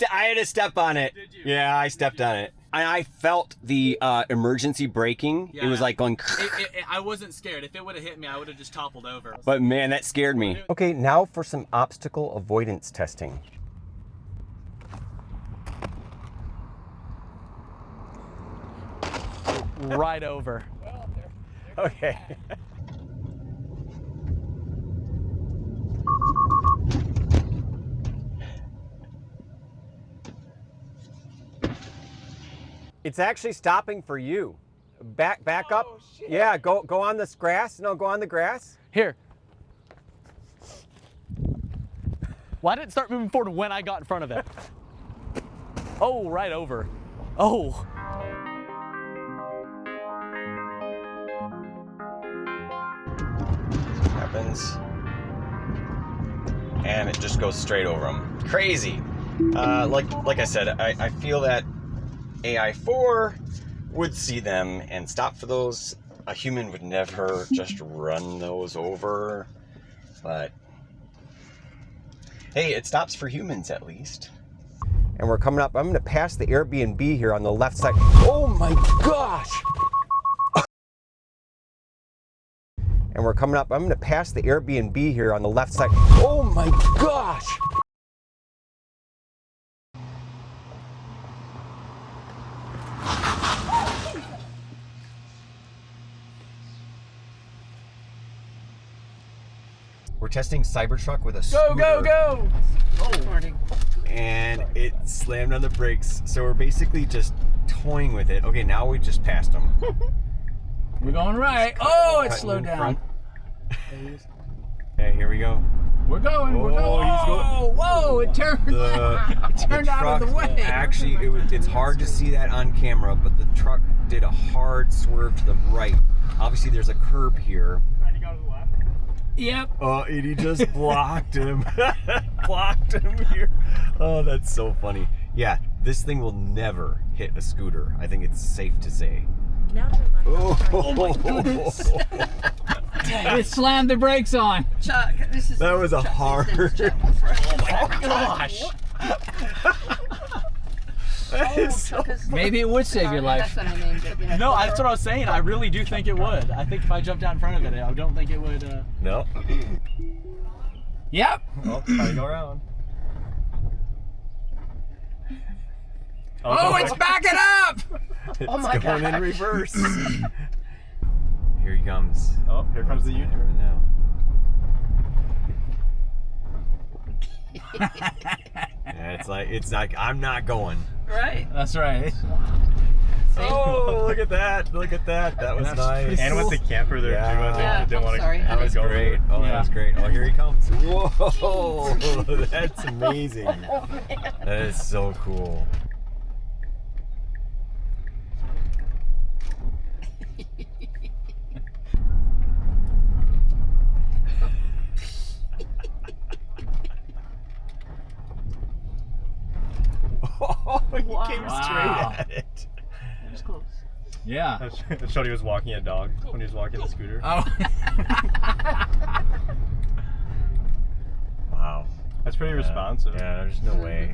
had to step on it. Did you? Yeah, I stepped on it. I felt the emergency braking. Yeah. It was like going. I wasn't scared. If it would have hit me, I would have just toppled over. But man, that scared me. Okay, now for some obstacle avoidance testing. Right over. Okay. It's actually stopping for you. Back up. Shit. Yeah, go on this grass. No, go on the grass. Here. Why did it start moving forward when I got in front of it? Oh, right over. Oh. Happens. And it just goes straight over them. Crazy. Like I said, I feel that AI4 would see them and stop for those. A human would never just run those over. But hey, it stops for humans at least. And we're coming up. I'm going to pass the Airbnb here on the left side. Oh my gosh! And we're coming up. I'm going to pass the Airbnb here on the left side. Oh my gosh! We're testing Cybertruck with a scooter. Go! Oh. And it slammed on the brakes. So we're basically just toying with it. Okay, now we just passed them. We're going right. Oh, it Cutting slowed in down. front. Okay, here we go. We're going. We're going. He's going. Oh, whoa! It turned. It turned out of the way. Actually, it's hard to see that on camera, but the truck did a hard swerve to the right. Obviously, there's a curb here. Trying to go to the left. Yep. Oh, and he just blocked him. Blocked him here. Oh, that's so funny. Yeah, this thing will never hit a scooter. I think it's safe to say. Now to the left. Oh my goodness. It slammed the brakes on. Chuck, this is. That was a Chuck, hard. Oh my gosh. That is so Maybe it would save your life. That's what I named it. Yeah. No, that's what I was saying. I really do think it would. I think if I jumped out in front of it, I don't think it would. No. Yep. Well, try to go around. Oh, it's backing up! It's Oh my going in gosh. reverse. Here he comes. Oh, here comes the U-turn now. Yeah, it's like I'm not going. Right. That's right. Oh, look at that! Look at that! That was That's nice. pretty And with the camper there too, I think Yeah, they didn't I'm want to. sorry. That was go great. over. Oh, Yeah. that was great. Oh, here he comes. Whoa! That's amazing. Oh, man. That is so cool. Oh, he came Wow. straight at it. That was close. Yeah. It showed he was walking a dog when he was walking the scooter. Oh. Wow. That's pretty responsive. Yeah, there's no way.